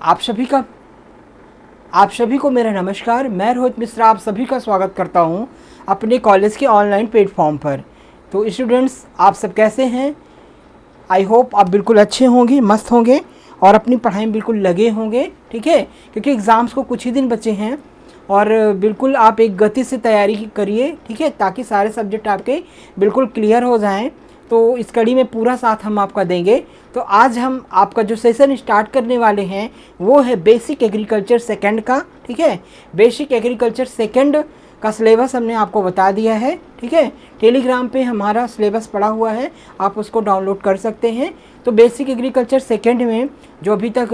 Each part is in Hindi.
आप सभी का आप सभी को मेरा नमस्कार। मैं रोहित मिश्रा आप सभी का स्वागत करता हूं अपने कॉलेज के ऑनलाइन प्लेटफॉर्म पर। तो स्टूडेंट्स, आप सब कैसे हैं? आई होप आप बिल्कुल अच्छे होंगे, मस्त होंगे और अपनी पढ़ाई में बिल्कुल लगे होंगे। ठीक है, क्योंकि एग्ज़ाम्स को कुछ ही दिन बचे हैं और बिल्कुल आप एक गति से तैयारी करिए। ठीक है, ताकि सारे सब्जेक्ट आपके बिल्कुल क्लियर हो जाएं। तो इस कड़ी में पूरा साथ हम आपका देंगे। तो आज हम आपका जो सेशन स्टार्ट करने वाले हैं वो है बेसिक एग्रीकल्चर सेकंड का। ठीक है, बेसिक एग्रीकल्चर सेकंड का सिलेबस हमने आपको बता दिया है। ठीक है, टेलीग्राम पे हमारा सिलेबस पड़ा हुआ है, आप उसको डाउनलोड कर सकते हैं। तो बेसिक एग्रीकल्चर सेकंड में जो अभी तक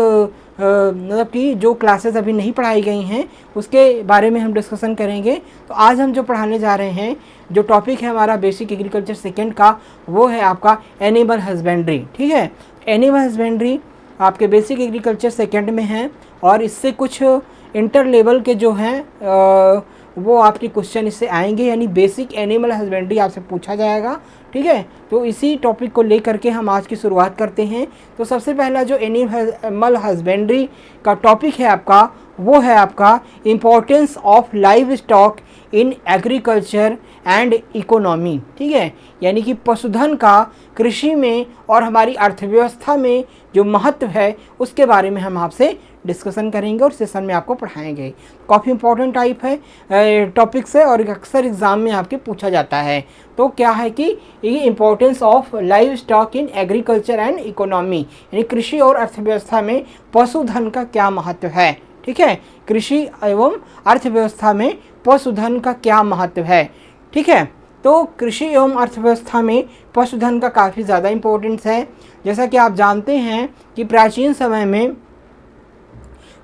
मतलब कि जो क्लासेस अभी नहीं पढ़ाई गई हैं उसके बारे में हम डिस्कशन करेंगे। तो आज हम जो पढ़ाने जा रहे हैं, जो टॉपिक है हमारा बेसिक एग्रीकल्चर सेकंड का, वो है आपका एनिमल हस्बेंड्री। ठीक है, एनिमल हस्बेंड्री आपके बेसिक एग्रीकल्चर सेकंड में है और इससे कुछ इंटर लेवल के जो हैं वो आपके क्वेश्चन इससे आएंगे, यानी बेसिक एनिमल हस्बेंड्री आपसे पूछा जाएगा। ठीक है, तो इसी टॉपिक को लेकर के हम आज की शुरुआत करते हैं। तो सबसे पहला जो एनिमल हस्बेंड्री का टॉपिक है आपका, वो है आपका importance of livestock in agriculture and economy. ठीक है, यानी कि पशुधन का कृषि में और हमारी अर्थव्यवस्था में जो महत्व है उसके बारे में हम आपसे डिस्कशन करेंगे और सेशन में आपको पढ़ाएंगे। काफ़ी इंपॉर्टेंट टाइप है टॉपिक्स है और अक्सर एग्ज़ाम में आपके पूछा जाता है। तो क्या है कि ये importance of livestock in agriculture and economy, यानी कृषि और अर्थव्यवस्था में पशुधन का क्या महत्व है। ठीक है, कृषि एवं अर्थव्यवस्था में पशुधन का क्या महत्व है। ठीक है, तो कृषि एवं अर्थव्यवस्था में पशुधन का काफ़ी ज़्यादा इम्पोर्टेंस है। जैसा कि आप जानते हैं कि प्राचीन समय में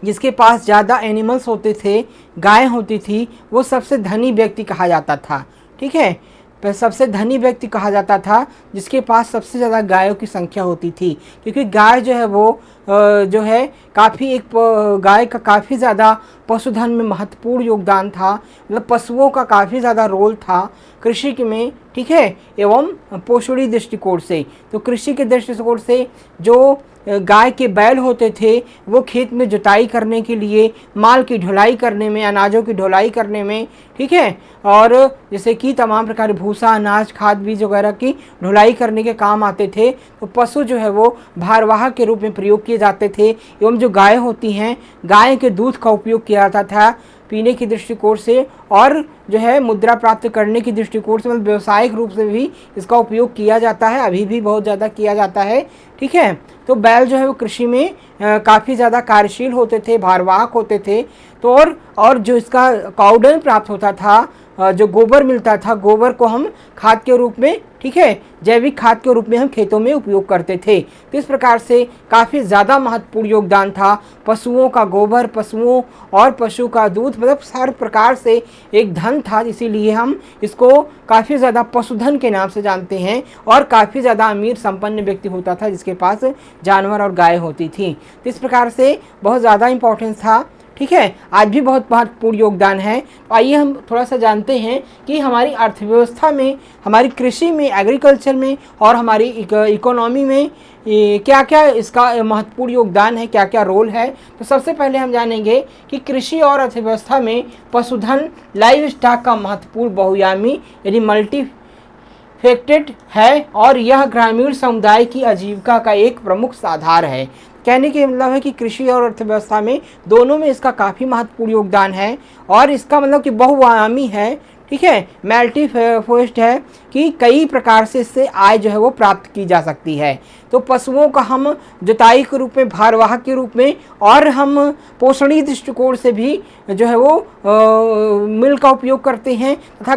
जिसके पास ज़्यादा एनिमल्स होते थे, गाय होती थी, वो सबसे धनी व्यक्ति कहा जाता था। ठीक है, सबसे धनी व्यक्ति कहा जाता था जिसके पास सबसे ज़्यादा गायों की संख्या होती थी, क्योंकि गाय जो है वो जो है काफ़ी एक गाय का काफ़ी ज़्यादा पशुधन में महत्वपूर्ण योगदान था। मतलब पशुओं का काफ़ी ज़्यादा रोल था कृषि में। ठीक है, एवं पोषणी दृष्टिकोण से, तो कृषि के दृष्टिकोण से जो गाय के बैल होते थे वो खेत में जुताई करने के लिए, माल की ढुलाई करने में, अनाजों की ढुलाई करने में, ठीक है, और जैसे कि तमाम प्रकार भूसा, अनाज, खाद, बीज वगैरह की ढुलाई करने के काम आते थे। तो पशु जो है वो भारवाहक के रूप में प्रयोग किए जाते थे। एवं जो गाय होती हैं, गाय के दूध का उपयोग किया जाता था पीने की दृष्टिकोण से और जो है मुद्रा प्राप्त करने की दृष्टिकोण से, मतलब व्यावसायिक रूप से भी इसका उपयोग किया जाता है, अभी भी बहुत ज़्यादा किया जाता है। ठीक है, तो बैल जो है वो कृषि में काफ़ी ज़्यादा कार्यशील होते थे, भारवाहक होते थे। तो और जो इसका काउडंग प्राप्त होता था, जो गोबर मिलता था, गोबर को हम खाद के रूप में, ठीक है, जैविक खाद के रूप में हम खेतों में उपयोग करते थे। तो इस प्रकार से काफ़ी ज़्यादा महत्वपूर्ण योगदान था पशुओं का गोबर, पशुओं और पशु का दूध, मतलब हर प्रकार से एक धन था। इसीलिए हम इसको काफ़ी ज़्यादा पशुधन के नाम से जानते हैं और काफ़ी ज़्यादा अमीर संपन्न व्यक्ति होता था जिसके पास जानवर और गाय होती थी। तो इस प्रकार से बहुत ज़्यादा इम्पोर्टेंस था। ठीक है, आज भी बहुत महत्वपूर्ण योगदान है। तो आइए हम थोड़ा सा जानते हैं कि हमारी अर्थव्यवस्था में, हमारी कृषि में, एग्रीकल्चर में और हमारी इकोनॉमी में क्या क्या इसका महत्वपूर्ण योगदान है, क्या क्या रोल है। तो सबसे पहले हम जानेंगे कि कृषि और अर्थव्यवस्था में पशुधन, लाइव स्टॉक का महत्वपूर्ण बहुआयामी यानी मल्टीफेक्टेड है और यह ग्रामीण समुदाय की आजीविका का एक प्रमुख आधार है। कहने के मतलब है कि कृषि और अर्थव्यवस्था में दोनों में इसका काफ़ी महत्वपूर्ण योगदान है और इसका मतलब कि बहुआयामी है। ठीक है, मल्टी फोस्ट है कि कई प्रकार से इससे आय जो है वो प्राप्त की जा सकती है। तो पशुओं का हम जुताई के रूप में, भारवाहक के रूप में और हम पोषणी दृष्टिकोण से भी जो है वो मिल का उपयोग करते हैं तथा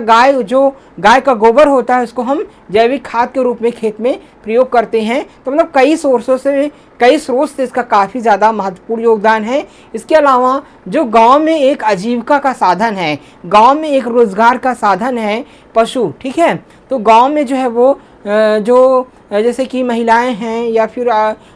गाय का गोबर होता है उसको हम जैविक खाद के रूप में खेत में प्रयोग करते हैं। तो मतलब कई स्रोत से इसका काफ़ी ज़्यादा महत्वपूर्ण योगदान है। इसके अलावा जो गांव में एक आजीविका का साधन है, गांव में एक रोज़गार का साधन है पशु। ठीक है, तो गांव में जो है वो जो जैसे कि महिलाएं हैं या फिर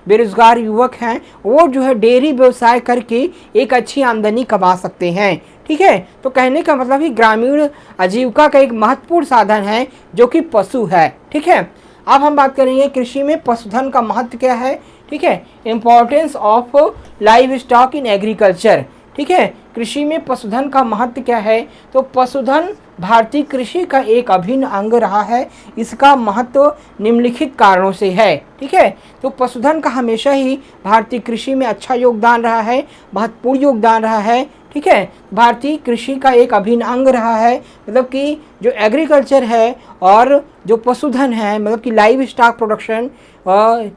बेरोजगार युवक हैं, वो जो है डेयरी व्यवसाय करके एक अच्छी आमदनी कमा सकते हैं। ठीक है, तो कहने का मतलब कि ग्रामीण आजीविका का एक महत्वपूर्ण साधन है जो कि पशु है। ठीक है, अब हम बात करेंगे कृषि में पशुधन का महत्व क्या है। ठीक है, importance of livestock in agriculture, ठीक है, कृषि में पशुधन का महत्व क्या है। तो पशुधन भारतीय कृषि का एक अभिन्न अंग रहा है, इसका महत्व निम्नलिखित कारणों से है, ठीक है। तो पशुधन का हमेशा ही भारतीय कृषि में अच्छा योगदान रहा है, महत्वपूर्ण योगदान रहा है, ठीक है। भारतीय कृषि का एक अभिन्न अंग रहा है, मतलब कि जो एग्रीकल्चर है और जो पशुधन है, मतलब कि लाइव स्टॉक प्रोडक्शन,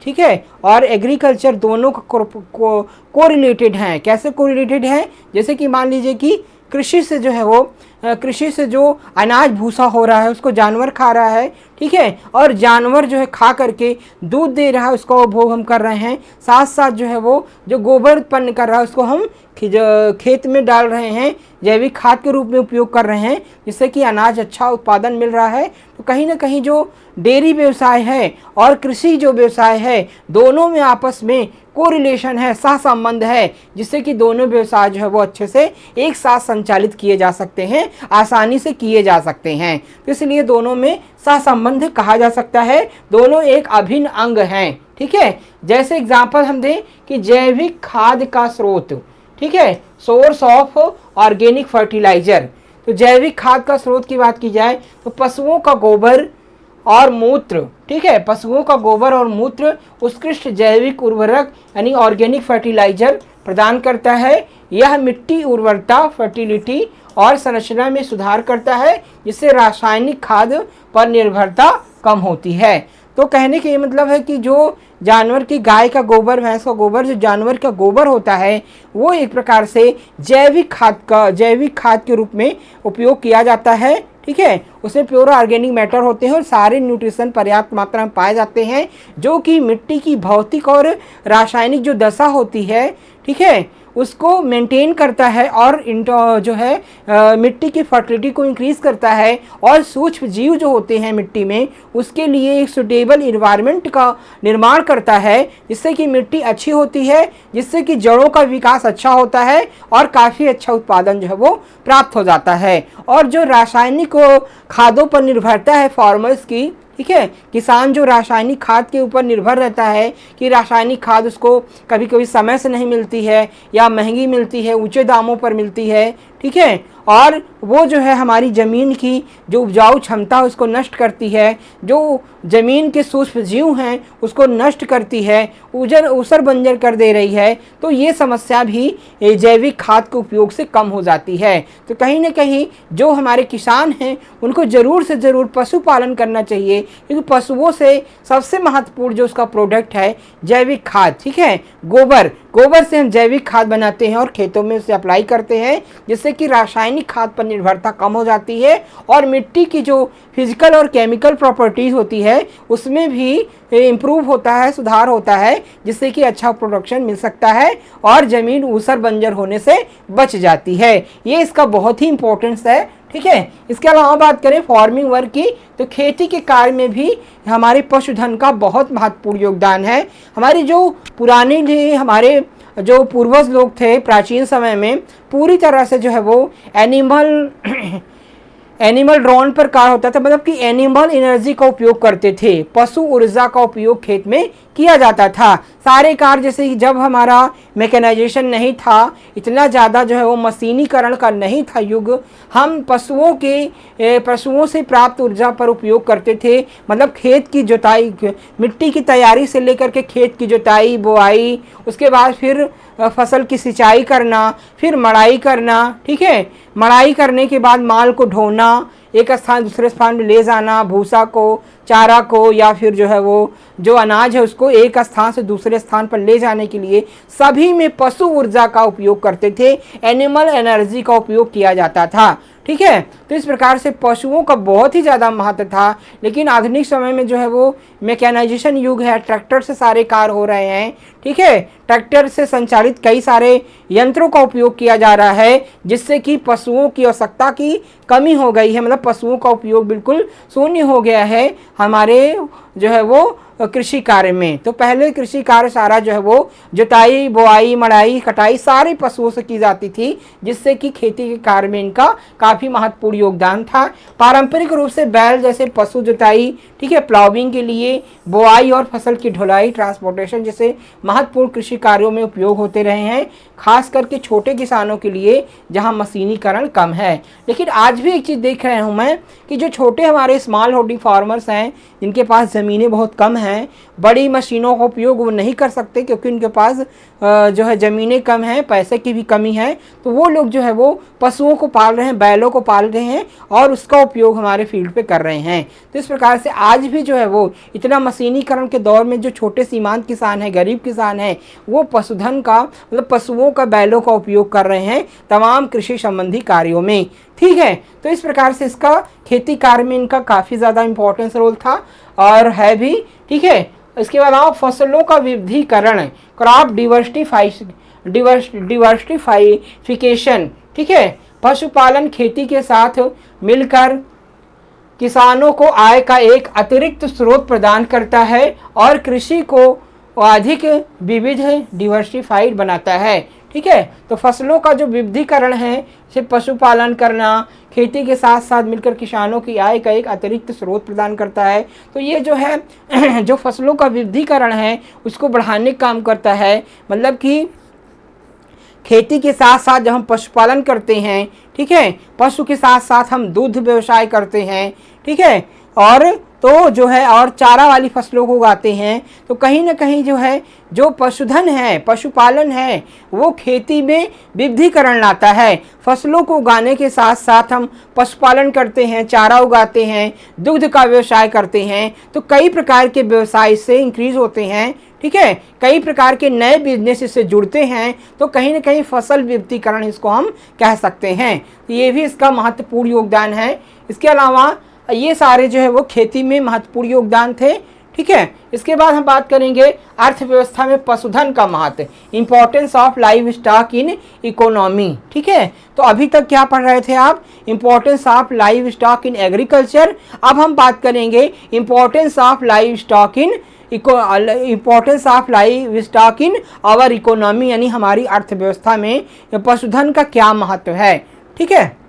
ठीक है, और एग्रीकल्चर दोनों को रिलेटेड हैं। कैसे को रिलेटेड है, जैसे कि मान लीजिए कि कृषि से जो है वो कृषि से जो अनाज भूसा हो रहा है उसको जानवर खा रहा है, ठीक है, और जानवर जो है खा करके दूध दे रहा है, उसका उपभोग हम कर रहे हैं। साथ साथ जो है वो जो गोबर उत्पन्न कर रहा है उसको हम खेत में डाल रहे हैं, जैविक खाद के रूप में उपयोग कर रहे हैं, जिससे कि अनाज अच्छा उत्पादन मिल रहा है। तो कहीं ना कहीं जो डेयरी व्यवसाय है और कृषि जो व्यवसाय है, दोनों में आपस में कोरिलेशन है, सहसंबंध है, जिससे कि दोनों व्यवसाय जो है वो अच्छे से एक साथ संचालित किए जा सकते हैं, आसानी से किए जा सकते हैं। तो इसलिए दोनों में सहसंबंध कहा जा सकता है, दोनों एक अभिन्न अंग हैं, ठीक है। जैसे एग्जाम्पल हम दें कि जैविक खाद का स्रोत, ठीक है, सोर्स ऑफ ऑर्गेनिक फर्टिलाइजर। तो जैविक खाद का स्रोत की बात की जाए तो पशुओं का गोबर और मूत्र, ठीक है, पशुओं का गोबर और मूत्र उत्कृष्ट जैविक उर्वरक यानी ऑर्गेनिक फर्टिलाइजर प्रदान करता है। यह मिट्टी उर्वरता, फर्टिलिटी और संरचना में सुधार करता है, जिससे रासायनिक खाद पर निर्भरता कम होती है। तो कहने का ये मतलब है कि जो जानवर की गाय का गोबर, भैंस का गोबर, जो जानवर का गोबर होता है वो एक प्रकार से जैविक खाद के रूप में उपयोग किया जाता है, ठीक है। उसमें प्योर ऑर्गेनिक मैटर होते हैं और सारे न्यूट्रिशन पर्याप्त मात्रा में पाए जाते हैं, जो कि मिट्टी की भौतिक और रासायनिक जो दशा होती है, ठीक है, उसको मेंटेन करता है और जो है मिट्टी की फर्टिलिटी को इंक्रीज करता है, और सूक्ष्म जीव जो होते हैं मिट्टी में उसके लिए एक सुटेबल इन्वायरमेंट का निर्माण करता है, जिससे कि मिट्टी अच्छी होती है, जिससे कि जड़ों का विकास अच्छा होता है और काफ़ी अच्छा उत्पादन जो है वो प्राप्त हो जाता है। और जो रासायनिक खादों पर निर्भरता है फार्मर्स की, ठीक है, किसान जो रासायनिक खाद के ऊपर निर्भर रहता है कि रासायनिक खाद उसको कभी कभी समय से नहीं मिलती है या महंगी मिलती है, ऊंचे दामों पर मिलती है, ठीक है, और वो जो है हमारी ज़मीन की जो उपजाऊ क्षमता है उसको नष्ट करती है, जो ज़मीन के सूक्ष्म जीव हैं उसको नष्ट करती है, ऊसर बंजर कर दे रही है। तो ये समस्या भी जैविक खाद के उपयोग से कम हो जाती है। तो कहीं ना कहीं जो हमारे किसान हैं उनको ज़रूर से ज़रूर पशुपालन करना चाहिए, क्योंकि पशुओं से सबसे महत्वपूर्ण जो उसका प्रोडक्ट है जैविक खाद, ठीक है, गोबर से हम जैविक खाद बनाते हैं और खेतों में उसे अप्लाई करते हैं, जिससे कि रासायनिक खाद पर निर्भरता कम हो जाती है और मिट्टी की जो फिजिकल और केमिकल प्रॉपर्टीज़ होती है उसमें भी इम्प्रूव होता है, सुधार होता है, जिससे कि अच्छा प्रोडक्शन मिल सकता है और ज़मीन ऊसर बंजर होने से बच जाती है। ये इसका बहुत ही इम्पोर्टेंस है, ठीक है। इसके अलावा बात करें फार्मिंग वर्क की, तो खेती के कार्य में भी हमारे पशुधन का बहुत महत्वपूर्ण योगदान है। हमारे जो पुराने हमारे जो पूर्वज लोग थे प्राचीन समय में, पूरी तरह से जो है वो एनिमल ड्रोन पर कार्य होता था, मतलब कि एनिमल एनर्जी का उपयोग करते थे, पशु ऊर्जा का उपयोग खेत में किया जाता था। सारे कार्य जैसे कि जब हमारा मैकेनाइजेशन नहीं था, इतना ज़्यादा जो है वो मशीनीकरण का नहीं था युग, हम पशुओं से प्राप्त ऊर्जा पर उपयोग करते थे। मतलब खेत की जुताई, मिट्टी की तैयारी से लेकर के खेत की जुताई, बुआई, उसके बाद फिर फसल की सिंचाई करना, फिर मड़ाई करना, ठीक है, मड़ाई करने के बाद माल को ढोना, एक स्थान दूसरे स्थान में ले जाना, भूसा को, चारा को, या फिर जो है वो जो अनाज है उसको एक स्थान से दूसरे स्थान पर ले जाने के लिए सभी में पशु ऊर्जा का उपयोग करते थे, एनिमल एनर्जी का उपयोग किया जाता था, ठीक है। तो इस प्रकार से पशुओं का बहुत ही ज़्यादा महत्व था। लेकिन आधुनिक समय में जो है वो मैकेनाइजेशन युग है, ट्रैक्टर से सारे कार्य हो रहे हैं, ठीक है, ट्रैक्टर से संचालित कई सारे यंत्रों का उपयोग किया जा रहा है, जिससे कि पशुओं की आवश्यकता की कमी हो गई है, मतलब पशुओं का उपयोग बिल्कुल शून्य हो गया है हमारे जो है वो कृषि कार्य में। तो पहले कृषि कार्य सारा जो है वो जुताई, बुआई, मड़ाई, कटाई सारी पशुओं से की जाती थी, जिससे कि खेती के कार्य में इनका काफ़ी महत्वपूर्ण योगदान था। पारंपरिक रूप से बैल जैसे पशु जुताई, ठीक है, प्लाविंग के लिए, बुआई और फसल की ढुलाई, ट्रांसपोर्टेशन जैसे महत्वपूर्ण कृषि कार्यों में उपयोग होते रहे हैं, खास करके छोटे किसानों के लिए जहां मशीनीकरण कम है। लेकिन आज भी एक चीज़ देख रहे हूं मैं कि जो छोटे हमारे स्मॉल होल्डिंग फार्मर्स हैं, जिनके पास ज़मीनें बहुत कम हैं, बड़ी मशीनों का उपयोग वो नहीं कर सकते क्योंकि उनके पास जो है ज़मीनें कम हैं, पैसे की भी कमी है, तो वो लोग जो है वो पशुओं को पाल रहे हैं, बैलों को पाल रहे हैं और उसका उपयोग हमारे फील्ड पे कर रहे हैं। तो इस प्रकार से आज भी जो है वो इतना मशीनीकरण के दौर में जो छोटे सीमांत किसान हैं, गरीब किसान हैं, वो पशुधन का मतलब पशुओं का, बैलों का उपयोग कर रहे हैं तमाम कृषि संबंधी कार्यों में। ठीक है, तो इस प्रकार से इसका खेती कार्य में इनका काफ़ी ज़्यादा इंपॉर्टेंस रोल था और है भी। ठीक है, इसके अलावा फसलों का विविधीकरण, क्रॉप डिवर्सिफिकेशन, ठीक है, पशुपालन खेती के साथ मिलकर किसानों को आय का एक अतिरिक्त स्रोत प्रदान करता है और कृषि को अधिक विविध, डिवर्सिफाइड बनाता है। ठीक है, तो फसलों का जो विविधीकरण है, सिर्फ पशुपालन करना, खेती के साथ साथ मिलकर किसानों की आय का एक अतिरिक्त स्रोत प्रदान करता है। तो ये जो है जो फसलों का विविधीकरण है उसको बढ़ाने का काम करता है। मतलब कि खेती के साथ साथ जब हम पशुपालन करते हैं, ठीक है, पशु के साथ साथ हम दूध व्यवसाय करते हैं, ठीक है, और तो जो है और चारा वाली फसलों को उगाते हैं, तो कहीं ना कहीं जो है जो पशुधन है, पशुपालन है, वो खेती में विविधीकरण लाता है। फसलों को उगाने के साथ साथ हम पशुपालन करते हैं, चारा उगाते हैं, दुग्ध का व्यवसाय करते हैं, तो कई प्रकार के व्यवसाय से इंक्रीज होते हैं। ठीक है, कई प्रकार के नए बिजनेस से जुड़ते हैं, तो कहीं ना कहीं फसल विविधीकरण इसको हम कह सकते हैं। तो ये भी इसका महत्वपूर्ण योगदान है। इसके अलावा ये सारे जो है वो खेती में महत्वपूर्ण योगदान थे। ठीक है, इसके बाद हम बात करेंगे अर्थव्यवस्था में पशुधन का महत्व, importance of livestock in economy. ठीक है, तो अभी तक क्या पढ़ रहे थे आप? Importance of livestock in agriculture. अब हम बात करेंगे importance of livestock in our economy, यानी हमारी अर्थव्यवस्था में पशुधन का क्या महत्व है। ठीक है,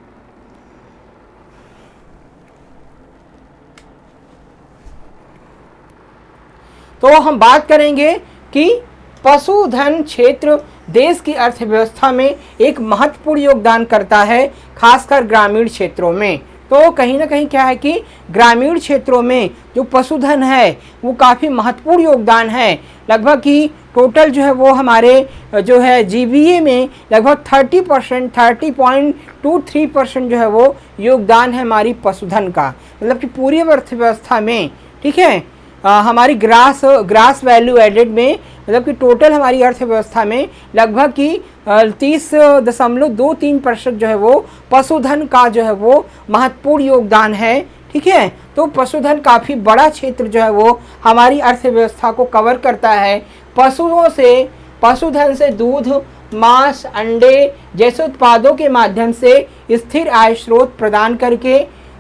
तो हम बात करेंगे कि पशुधन क्षेत्र देश की अर्थव्यवस्था में एक महत्वपूर्ण योगदान करता है, खासकर ग्रामीण क्षेत्रों में। तो कहीं ना कहीं क्या है कि ग्रामीण क्षेत्रों में जो पशुधन है वो काफ़ी महत्वपूर्ण योगदान है। लगभग कि टोटल जो है वो हमारे जो है जीबीए में लगभग 30%, 30.23% जो है वो योगदान है हमारी पशुधन का, मतलब कि पूरी अर्थव्यवस्था में। ठीक है, हमारी ग्रास वैल्यू एडेड में, मतलब कि टोटल हमारी अर्थव्यवस्था में लगभग कि 30.23% जो है वो पशुधन का जो है वो महत्वपूर्ण योगदान है। ठीक है, तो पशुधन काफ़ी बड़ा क्षेत्र जो है वो हमारी अर्थव्यवस्था को कवर करता है। पशुधन से दूध, मांस, अंडे जैसे उत्पादों के माध्यम से स्थिर आय स्रोत प्रदान करके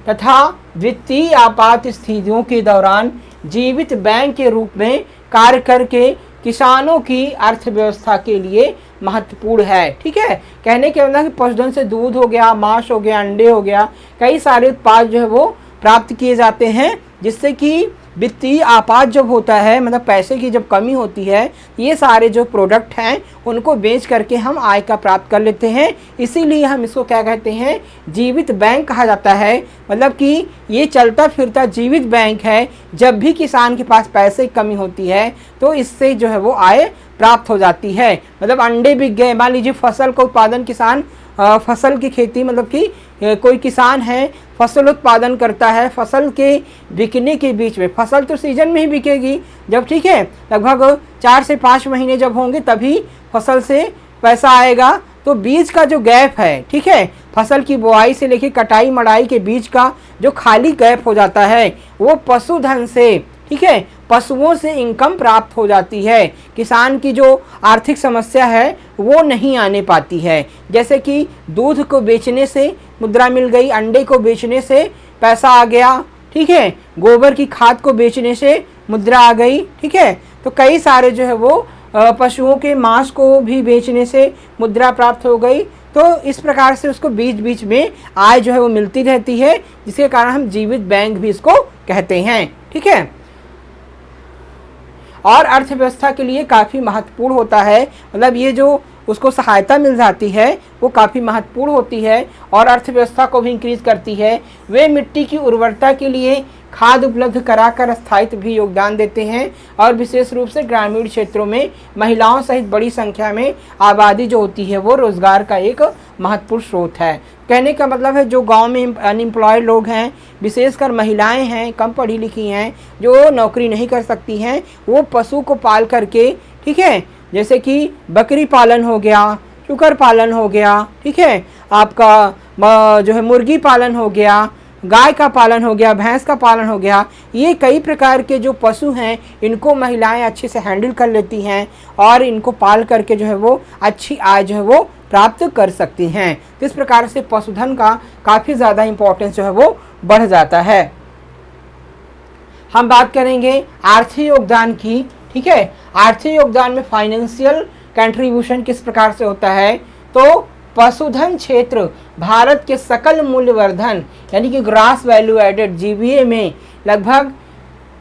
तथा वित्तीय आपात स्थितियों के दौरान जीवित बैंक के रूप में कार्य करके किसानों की अर्थव्यवस्था के लिए महत्वपूर्ण है। ठीक है, कहने के मतलब कि पशुधन से दूध हो गया, मांस हो गया, अंडे हो गया, कई सारे उत्पाद जो है वो प्राप्त किए जाते हैं, जिससे कि वित्तीय आपात जब होता है, मतलब पैसे की जब कमी होती है, ये सारे जो प्रोडक्ट हैं उनको बेच करके हम आय का प्राप्त कर लेते हैं। इसीलिए हम इसको क्या कहते हैं? जीवित बैंक कहा जाता है। मतलब कि ये चलता फिरता जीवित बैंक है। जब भी किसान के पास पैसे की कमी होती है तो इससे जो है वो आय प्राप्त हो जाती है। मतलब अंडे बिक गए, मान लीजिए फसल का उत्पादन, किसान फसल की खेती, मतलब कि कोई किसान है फसल उत्पादन करता है, फसल के बिकने के बीच में, फसल तो सीजन में ही बिकेगी जब, ठीक है, लगभग 4 से 5 महीने जब होंगे तभी फसल से पैसा आएगा। तो बीच का जो गैप है, ठीक है, फसल की बुआई से लेकर कटाई मड़ाई के बीच का जो खाली गैप हो जाता है, वो पशुधन से, ठीक है, पशुओं से इनकम प्राप्त हो जाती है। किसान की जो आर्थिक समस्या है वो नहीं आने पाती है। जैसे कि दूध को बेचने से मुद्रा मिल गई, अंडे को बेचने से पैसा आ गया, ठीक है, गोबर की खाद को बेचने से मुद्रा आ गई। ठीक है, तो कई सारे जो है वो पशुओं के मांस को भी बेचने से मुद्रा प्राप्त हो गई। तो इस प्रकार से उसको बीच बीच में आय जो है वो मिलती रहती है, जिसके कारण हम जीवित बैंक भी इसको कहते हैं। ठीक है, और अर्थव्यवस्था के लिए काफ़ी महत्वपूर्ण होता है, मतलब ये जो उसको सहायता मिल जाती है वो काफ़ी महत्वपूर्ण होती है और अर्थव्यवस्था को भी इंक्रीज करती है। वे मिट्टी की उर्वरता के लिए खाद उपलब्ध कराकर स्थायित्व भी योगदान देते हैं और विशेष रूप से ग्रामीण क्षेत्रों में महिलाओं सहित बड़ी संख्या में आबादी जो होती है वो रोजगार का एक महत्वपूर्ण स्रोत है। कहने का मतलब है जो गांव में अनएम्प्लॉयड लोग हैं, विशेषकर महिलाएं हैं, कम पढ़ी लिखी हैं, जो नौकरी नहीं कर सकती हैं, वो पशु को पाल करके, ठीक है, जैसे कि बकरी पालन हो गया, सुकर पालन हो गया, ठीक है, आपका जो है मुर्गी पालन हो गया, गाय का पालन हो गया, भैंस का पालन हो गया, ये कई प्रकार के जो पशु हैं इनको महिलाएं अच्छे से हैंडल कर लेती हैं और इनको पाल करके जो है वो अच्छी आय जो है वो प्राप्त कर सकती हैं। तो इस प्रकार से पशुधन का काफ़ी ज़्यादा इम्पोर्टेंस जो है वो बढ़ जाता है। हम बात करेंगे आर्थिक योगदान की। ठीक है, आर्थिक योगदान में फाइनेंशियल कंट्रीब्यूशन किस प्रकार से होता है, तो पशुधन क्षेत्र भारत के सकल मूल्यवर्धन यानी कि ग्रॉस वैल्यू एडेड जीवीए में लगभग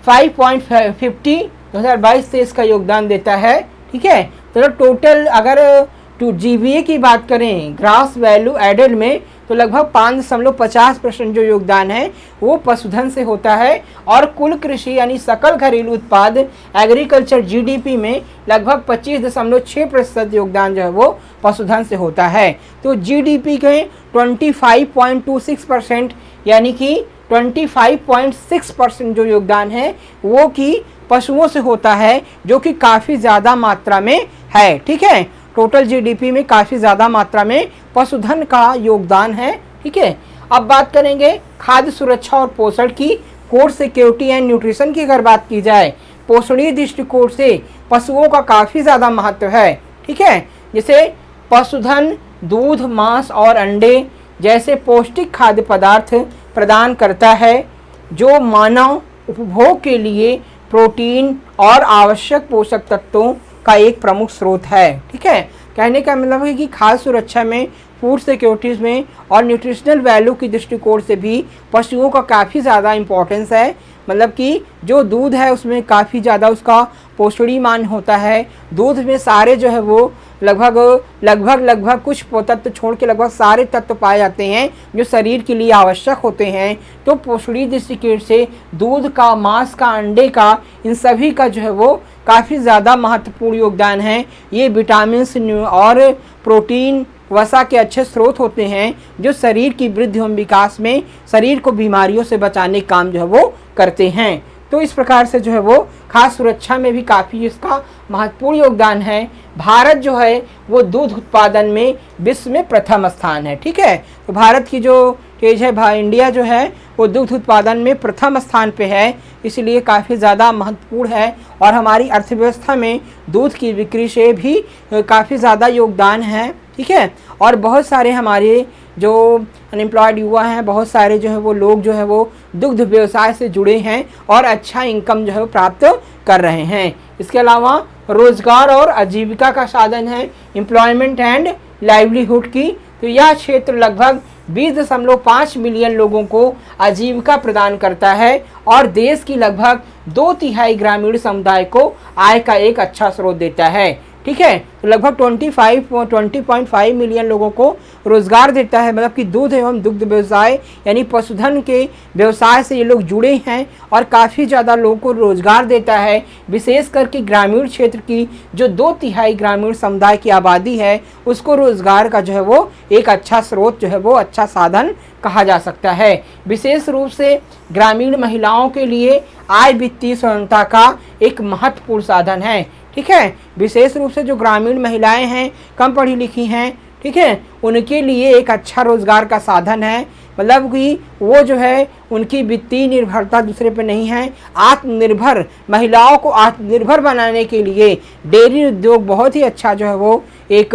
5.50 2022 से इसका योगदान देता है। ठीक है, तो टोटल अगर जीवीए की बात करें ग्रॉस वैल्यू एडेड में तो लगभग 5.50% जो योगदान है वो पशुधन से होता है और कुल कृषि यानी सकल घरेलू उत्पाद एग्रीकल्चर जीडीपी में लगभग 25.6% योगदान जो है वो पशुधन से होता है। तो जीडीपी के 25.26% यानी कि 25.6% जो योगदान है वो कि पशुओं से होता है, जो कि काफ़ी ज़्यादा मात्रा में है। ठीक है, टोटल जीडीपी में काफ़ी ज़्यादा मात्रा में पशुधन का योगदान है। ठीक है, अब बात करेंगे खाद्य सुरक्षा और पोषण की। फूड सिक्योरिटी एंड न्यूट्रिशन की अगर बात की जाए, पोषणीय दृष्टिकोण से पशुओं का काफ़ी ज़्यादा महत्व है। ठीक है, जैसे पशुधन दूध, मांस और अंडे जैसे पौष्टिक खाद्य पदार्थ प्रदान करता है, जो मानव उपभोग के लिए प्रोटीन और आवश्यक पोषक तत्वों का एक प्रमुख स्रोत है। ठीक है, कहने का मतलब है कि खाद्य सुरक्षा में, फूड सिक्योरिटीज़ में और न्यूट्रिशनल वैल्यू की दृष्टिकोण से भी पशुओं का काफ़ी ज़्यादा इम्पोर्टेंस है। मतलब कि जो दूध है उसमें काफ़ी ज़्यादा उसका पोषणीय मान होता है। दूध में सारे जो है वो लगभग कुछ तत्व छोड़ के लगभग सारे तत्व पाए जाते हैं जो शरीर के लिए आवश्यक होते हैं। तो पोषणीय दृष्टिकोण से दूध का, मांस का, अंडे का, इन सभी का जो है वो काफ़ी ज़्यादा महत्वपूर्ण योगदान है। ये विटामिन और प्रोटीन, वसा के अच्छे स्रोत होते हैं जो शरीर की वृद्धि एवं विकास में, शरीर को बीमारियों से बचाने का काम जो है वो करते हैं। तो इस प्रकार से जो है वो खाद्य सुरक्षा में भी काफ़ी इसका महत्वपूर्ण योगदान है। भारत जो है वो दूध उत्पादन में विश्व में प्रथम स्थान है। ठीक है, तो भारत की जो स्टेज है, इंडिया जो है वो दुग्ध उत्पादन में प्रथम स्थान पे है, इसलिए काफ़ी ज़्यादा महत्वपूर्ण है। और हमारी अर्थव्यवस्था में दूध की बिक्री से भी काफ़ी ज़्यादा योगदान है। ठीक है, और बहुत सारे हमारे जो अनएम्प्लॉयड युवा हैं, बहुत सारे जो है वो लोग जो है वो दुग्ध व्यवसाय से जुड़े हैं और अच्छा इनकम जो है वो प्राप्त कर रहे हैं। इसके अलावा रोजगार और आजीविका का साधन है एम्प्लॉयमेंट एंड लाइवलीहुड की। तो यह क्षेत्र लगभग 20.5 मिलियन लोगों को आजीविका प्रदान करता है और देश की लगभग 2/3 ग्रामीण समुदाय को आय का एक अच्छा स्रोत देता है। ठीक है, तो लगभग 20.5 मिलियन लोगों को रोजगार देता है। मतलब कि दूध एवं दुग्ध व्यवसाय यानी पशुधन के व्यवसाय से ये लोग जुड़े हैं और काफ़ी ज़्यादा लोगों को रोजगार देता है। विशेष करके ग्रामीण क्षेत्र की जो 2/3 ग्रामीण समुदाय की आबादी है उसको रोजगार का जो है वो एक अच्छा स्रोत जो है वो अच्छा साधन कहा जा सकता है। विशेष रूप से ग्रामीण महिलाओं के लिए आय वित्तीय स्वतंत्रता का एक महत्वपूर्ण साधन है। ठीक है, विशेष रूप से जो ग्रामीण महिलाएं हैं, कम पढ़ी लिखी हैं, ठीक है, उनके लिए एक अच्छा रोजगार का साधन है। मतलब कि वो जो है उनकी वित्तीय निर्भरता दूसरे पे नहीं है। आत्मनिर्भर महिलाओं को आत्मनिर्भर बनाने के लिए डेयरी उद्योग बहुत ही अच्छा जो है वो एक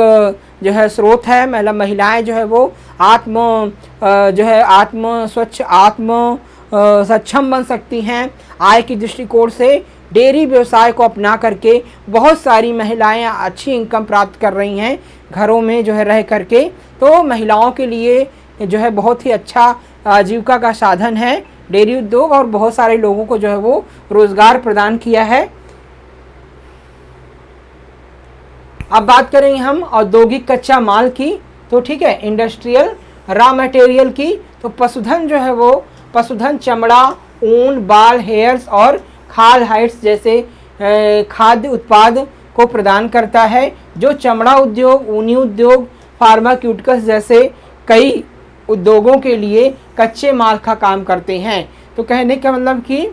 जो है स्रोत है। मतलब महिलाएं जो है वो स्वच्छ सक्षम बन सकती हैं। आय की दृष्टिकोण से डेयरी व्यवसाय को अपना करके बहुत सारी महिलाएं अच्छी इनकम प्राप्त कर रही हैं घरों में जो है रह करके। तो महिलाओं के लिए जो है बहुत ही अच्छा आजीविका का साधन है डेयरी उद्योग, और बहुत सारे लोगों को जो है वो रोजगार प्रदान किया है। अब बात करेंगे हम औद्योगिक कच्चा माल की, तो ठीक है, इंडस्ट्रियल रॉ मटेरियल की। तो पशुधन जो है वो पशुधन चमड़ा, ऊन, बाल, हेयर्स और खाल हाइट्स जैसे खाद्य उत्पाद को प्रदान करता है, जो चमड़ा उद्योग, ऊनी उद्योग, फार्मास्यूटिकल्स जैसे कई उद्योगों के लिए कच्चे माल का काम करते हैं। तो कहने का मतलब कि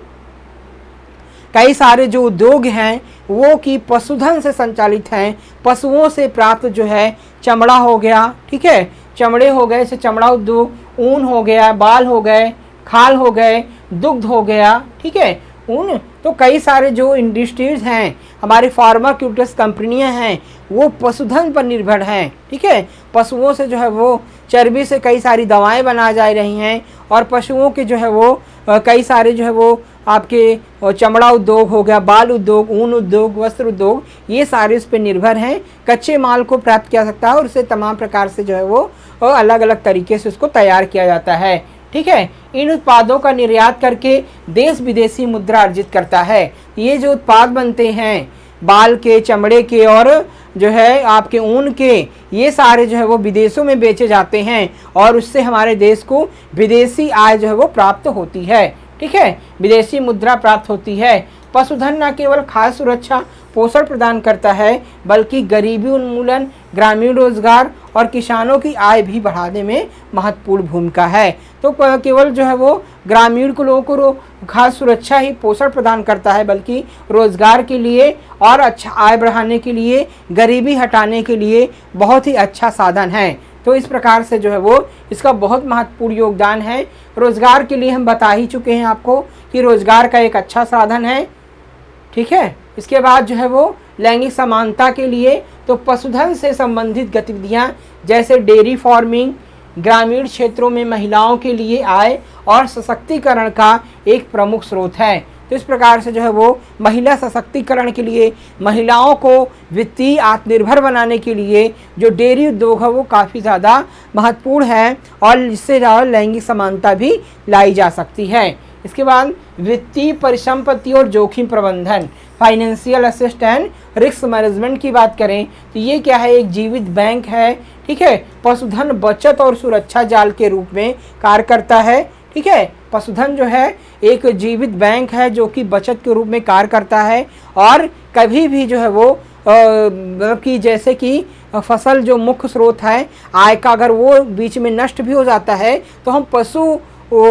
कई सारे जो उद्योग हैं वो कि पशुधन से संचालित हैं। पशुओं से प्राप्त जो है चमड़ा हो गया, ठीक है, चमड़े हो गए, जैसे चमड़ा उद्योग, ऊन हो गया, बाल हो गए, खाल हो गए, दुग्ध हो गया, ठीक है, ऊन। तो कई सारे जो इंडस्ट्रीज हैं, हमारी फार्मास्यूटिकल्स कंपनियां हैं, वो पशुधन पर निर्भर हैं, ठीक है। पशुओं से जो है वो चर्बी से कई सारी दवाएं बनाई जा रही हैं, और पशुओं के जो है वो कई सारे जो है वो आपके चमड़ा उद्योग हो गया, बाल उद्योग, ऊन उद्योग, वस्त्र उद्योग, ये सारे इस पर निर्भर हैं। कच्चे माल को प्राप्त किया सकता है और उसे तमाम प्रकार से जो है वो अलग अलग तरीके से उसको तैयार किया जाता है, ठीक है। इन उत्पादों का निर्यात करके देश विदेशी मुद्रा अर्जित करता है। ये जो उत्पाद बनते हैं बाल के, चमड़े के और जो है आपके ऊन के, ये सारे जो है वो विदेशों में बेचे जाते हैं, और उससे हमारे देश को विदेशी आय जो है वो प्राप्त होती है, ठीक है, विदेशी मुद्रा प्राप्त होती है। पशुधन न केवल खाद्य सुरक्षा पोषण प्रदान करता है, बल्कि गरीबी उन्मूलन, ग्रामीण रोजगार और किसानों की आय भी बढ़ाने में महत्वपूर्ण भूमिका है। तो केवल जो है वो ग्रामीण को लोगों को खाद्य सुरक्षा ही पोषण प्रदान करता है, बल्कि रोजगार के लिए और अच्छा आय बढ़ाने के लिए, गरीबी हटाने के लिए बहुत ही अच्छा साधन है। तो इस प्रकार से जो है वो इसका बहुत महत्वपूर्ण योगदान है। रोजगार के लिए हम बता ही चुके हैं आपको कि रोजगार का एक अच्छा साधन है, ठीक है। इसके बाद जो है वो लैंगिक समानता के लिए, तो पशुधन से संबंधित गतिविधियां जैसे डेयरी फार्मिंग ग्रामीण क्षेत्रों में महिलाओं के लिए आय और सशक्तिकरण का एक प्रमुख स्रोत है। तो इस प्रकार से जो है वो महिला सशक्तिकरण के लिए, महिलाओं को वित्तीय आत्मनिर्भर बनाने के लिए जो डेयरी उद्योग है वो काफ़ी ज़्यादा महत्वपूर्ण है, और इससे ज़्यादा लैंगिक समानता भी लाई जा सकती है। इसके बाद वित्तीय परिसंपत्ति और जोखिम प्रबंधन, financial asset and risk management की बात करें तो ये क्या है, एक जीवित बैंक है, ठीक है। पशुधन बचत और सुरक्षा जाल के रूप में कार्य करता है, ठीक है। पशुधन जो है एक जीवित बैंक है जो कि बचत के रूप में कार्य करता है, और कभी भी जो है वो मतलब कि जैसे कि फसल जो मुख्य स्रोत है आय का, अगर वो बीच में नष्ट भी हो जाता है तो हम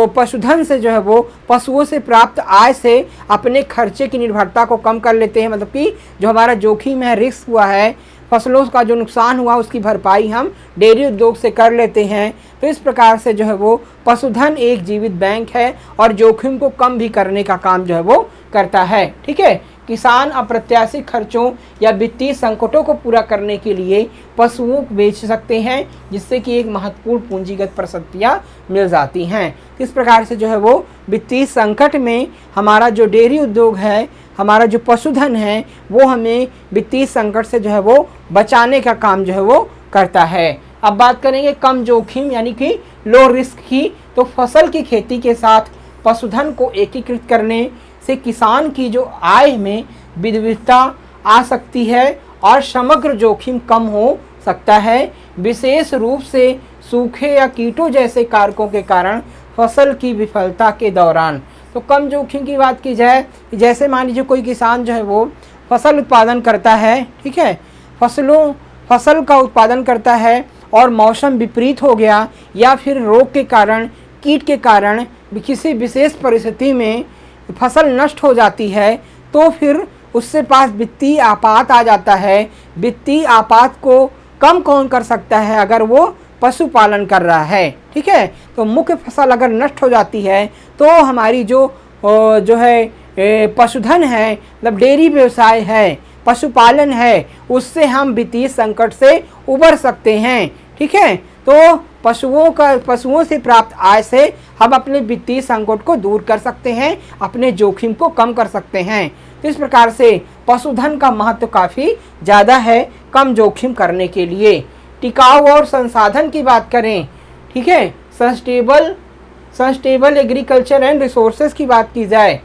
पशुधन से जो है वो पशुओं से प्राप्त आय से अपने खर्चे की निर्भरता को कम कर लेते हैं। मतलब कि जो हमारा जोखिम है, रिस्क हुआ है, फसलों का जो नुकसान हुआ उसकी भरपाई हम डेयरी उद्योग से कर लेते हैं। तो इस प्रकार से जो है वो पशुधन एक जीवित बैंक है और जोखिम को कम भी करने का काम जो है वो करता है, ठीक है। किसान अप्रत्याशित खर्चों या वित्तीय संकटों को पूरा करने के लिए पशुओं को बेच सकते हैं, जिससे कि एक महत्वपूर्ण पूंजीगत परिसंपत्तियां मिल जाती हैं। इस प्रकार से जो है वो वित्तीय संकट में हमारा जो डेयरी उद्योग है, हमारा जो पशुधन है, वो हमें वित्तीय संकट से जो है वो बचाने का काम जो है वो करता है। अब बात करेंगे कम जोखिम यानी कि लो रिस्क की। तो फसल की खेती के साथ पशुधन को एकीकृत करने से किसान की जो आय में विविधता आ सकती है और समग्र जोखिम कम हो सकता है, विशेष रूप से सूखे या कीटों जैसे कारकों के कारण फसल की विफलता के दौरान। तो कम जोखिम की बात की जाए, जैसे मान लीजिए कोई किसान जो है वो फसल उत्पादन करता है, ठीक है, फसल का उत्पादन करता है और मौसम विपरीत हो गया या फिर रोग के कारण, कीट के कारण किसी विशेष परिस्थिति में फसल नष्ट हो जाती है, तो फिर उससे पास वित्तीय आपात आ जाता है। वित्तीय आपात को कम कौन कर सकता है? अगर वो पशुपालन कर रहा है, ठीक है। तो मुख्य फसल अगर नष्ट हो जाती है तो हमारी जो है पशुधन है, मतलब डेयरी व्यवसाय है, पशुपालन है, उससे हम वित्तीय संकट से उबर सकते हैं, ठीक है। तो पशुओं से प्राप्त आय से हम अपने वित्तीय संकट को दूर कर सकते हैं, अपने जोखिम को कम कर सकते हैं। तो इस प्रकार से पशुधन का महत्व काफ़ी ज़्यादा है कम जोखिम करने के लिए। टिकाऊ और संसाधन की बात करें, ठीक है, सस्टेनेबल एग्रीकल्चर एंड रिसोर्सेज की बात की जाए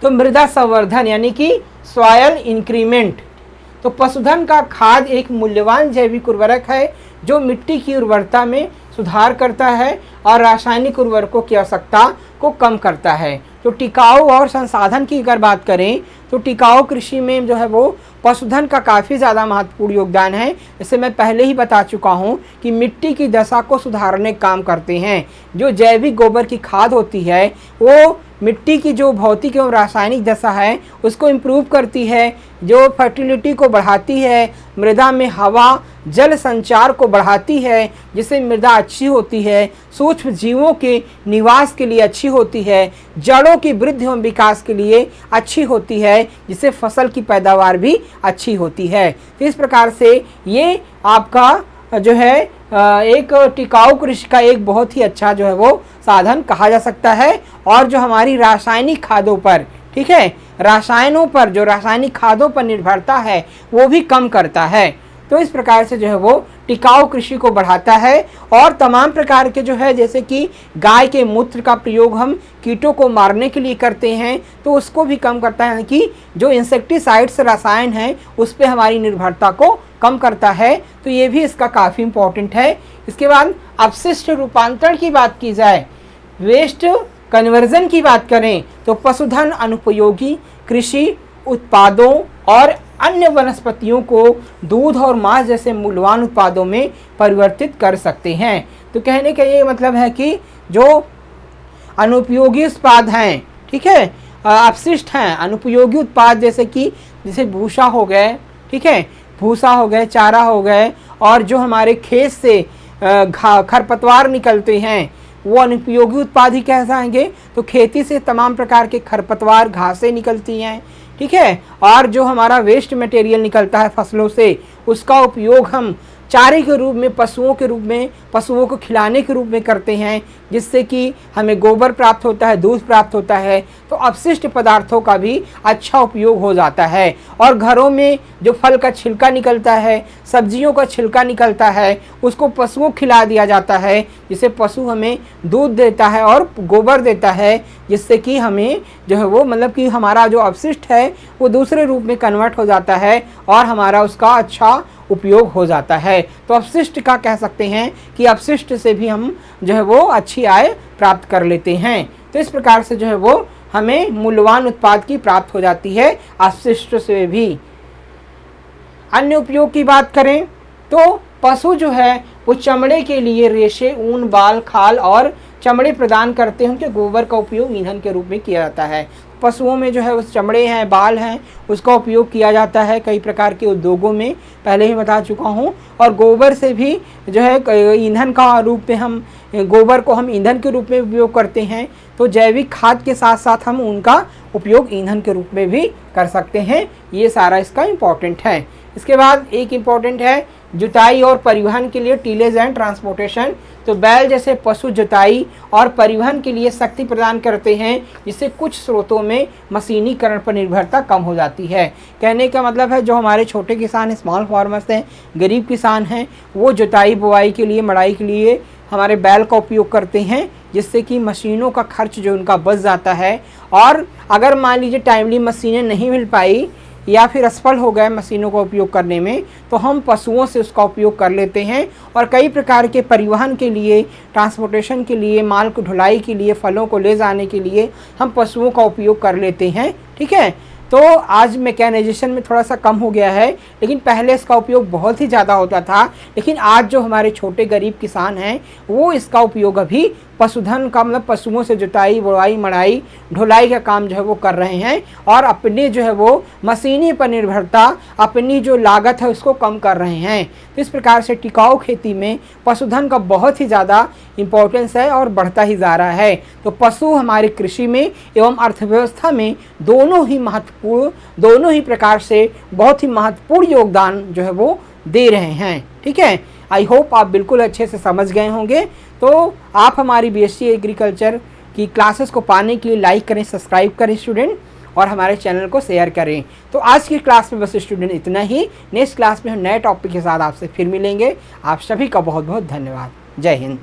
तो मृदा संवर्धन यानी कि सॉयल इंक्रीमेंट। तो पशुधन का खाद एक मूल्यवान जैविक उर्वरक है जो मिट्टी की उर्वरता में सुधार करता है और रासायनिक उर्वरकों की आवश्यकता को कम करता है। तो टिकाऊ और संसाधन की अगर बात करें तो टिकाऊ कृषि में जो है वो पशुधन का काफ़ी ज़्यादा महत्वपूर्ण योगदान है। जैसे मैं पहले ही बता चुका हूँ कि मिट्टी की दशा को सुधारने का काम करते हैं। जो जैविक गोबर की खाद होती है वो मिट्टी की जो भौतिक एवं रासायनिक दशा है उसको इम्प्रूव करती है, जो फर्टिलिटी को बढ़ाती है, मृदा में हवा जल संचार को बढ़ाती है जिससे मृदा अच्छी होती है, सूक्ष्म जीवों के निवास के लिए अच्छी होती है, जड़ों की वृद्धि एवं विकास के लिए अच्छी होती है, जिससे फसल की पैदावार भी अच्छी होती है। तो इस प्रकार से ये आपका जो है एक टिकाऊ कृषि का एक बहुत ही अच्छा जो है वो साधन कहा जा सकता है। और जो हमारी रासायनिक खादों पर, ठीक है, रासायनों पर, जो रासायनिक खादों पर निर्भरता है वो भी कम करता है। तो इस प्रकार से जो है वो टिकाऊ कृषि को बढ़ाता है। और तमाम प्रकार के जो है जैसे कि गाय के मूत्र का प्रयोग हम कीटों को मारने के लिए करते हैं तो उसको भी कम करता है, कि जो इंसेक्टिसाइड्स रसायन हैं उस पर हमारी निर्भरता को कम करता है। तो ये भी इसका काफ़ी इम्पोर्टेंट है। इसके बाद अपशिष्ट रूपांतरण की बात की जाए, वेस्ट कन्वर्जन की बात करें तो पशुधन अनुपयोगी कृषि उत्पादों और अन्य वनस्पतियों को दूध और मांस जैसे मूल्यवान उत्पादों में परिवर्तित कर सकते हैं। तो कहने का ये मतलब है कि जो अनुपयोगी उत्पाद हैं, ठीक है, अपशिष्ट हैं, अनुपयोगी उत्पाद जैसे भूसा हो गए, ठीक है, भूसा हो गए, चारा हो गए, और जो हमारे खेत से खरपतवार निकलते हैं वो अनुपयोगी उत्पाद ही कह जाएंगे। तो खेती से तमाम प्रकार के खरपतवार, घासें निकलती हैं, ठीक है, और जो हमारा वेस्ट मटेरियल निकलता है फसलों से उसका उपयोग हम चारे के रूप में, पशुओं को खिलाने के रूप में करते हैं, जिससे कि हमें गोबर प्राप्त होता है, दूध प्राप्त होता है। तो अपशिष्ट पदार्थों का भी अच्छा उपयोग हो जाता है। और घरों में जो फल का छिलका निकलता है, सब्जियों का छिलका निकलता है, उसको पशुओं को खिला दिया जाता है, जिससे पशु हमें दूध देता है और गोबर देता है, जिससे कि हमें जो है वो मतलब कि हमारा जो अपशिष्ट है वो दूसरे रूप में कन्वर्ट हो जाता है और हमारा उसका अच्छा उपयोग हो जाता है। तो अपशिष्ट का कह सकते हैं कि अपशिष्ट से भी हम जो है वो अच्छी आय प्राप्त कर लेते हैं। तो इस प्रकार से जो है वो हमें मूल्यवान उत्पाद की प्राप्त हो जाती है अपशिष्ट से भी। अन्य उपयोग की बात करें तो पशु जो है वो चमड़े के लिए रेशे, ऊन, बाल, खाल और चमड़े प्रदान करते हैं। उनके गोबर का उपयोग ईंधन के रूप में किया जाता है। पशुओं में जो है उस चमड़े हैं, बाल हैं, उसका उपयोग किया जाता है कई प्रकार के उद्योगों में, पहले ही बता चुका हूँ। और गोबर से भी जो है ईंधन का रूप में हम गोबर को हम ईंधन के रूप में उपयोग करते हैं। तो जैविक खाद के साथ साथ हम उनका उपयोग ईंधन के रूप में भी कर सकते हैं। ये सारा इसका इम्पोर्टेंट है। इसके बाद एक इम्पोर्टेंट है जुताई और परिवहन के लिए टीलेज एंड ट्रांसपोर्टेशन। तो बैल जैसे पशु जुताई और परिवहन के लिए शक्ति प्रदान करते हैं, जिससे कुछ स्रोतों में मशीनीकरण पर निर्भरता कम हो जाती है। कहने का मतलब है जो हमारे छोटे किसान, स्मॉल फार्मर्स हैं, गरीब किसान हैं, वो जुताई बुआई के लिए, मड़ाई के लिए हमारे बैल का उपयोग करते हैं, जिससे कि मशीनों का खर्च जो उनका बच जाता है। और अगर मान लीजिए टाइमली मशीनें नहीं मिल पाई या फिर असफल हो गए मशीनों का उपयोग करने में, तो हम पशुओं से उसका उपयोग कर लेते हैं। और कई प्रकार के परिवहन के लिए, ट्रांसपोर्टेशन के लिए, माल को ढुलाई के लिए, फलों को ले जाने के लिए हम पशुओं का उपयोग कर लेते हैं। ठीक है, तो आज मैकेनाइजेशन में थोड़ा सा कम हो गया है, लेकिन पहले इसका उपयोग बहुत ही ज़्यादा होता था। लेकिन आज जो हमारे छोटे गरीब किसान हैं वो इसका उपयोग अभी पशुधन का मतलब पशुओं से जुताई, बुआई, मड़ाई, ढुलाई का काम जो है वो कर रहे हैं और अपने जो है वो मशीनी पर निर्भरता, अपनी जो लागत है उसको कम कर रहे हैं। तो इस प्रकार से टिकाऊ खेती में पशुधन का बहुत ही ज़्यादा इम्पोर्टेंस है और बढ़ता ही जा रहा है। तो पशु हमारी कृषि में एवं अर्थव्यवस्था में दोनों ही प्रकार से बहुत ही महत्वपूर्ण योगदान जो है वो दे रहे हैं। ठीक है, आई होप आप बिल्कुल अच्छे से समझ गए होंगे। तो आप हमारी बीएससी एग्रीकल्चर की क्लासेस को पाने के लिए लाइक करें, सब्सक्राइब करें स्टूडेंट, और हमारे चैनल को शेयर करें। तो आज की क्लास में बस स्टूडेंट इतना ही। नेक्स्ट क्लास में हम नए टॉपिक के साथ आपसे फिर मिलेंगे। आप सभी का बहुत बहुत धन्यवाद। जय हिंद।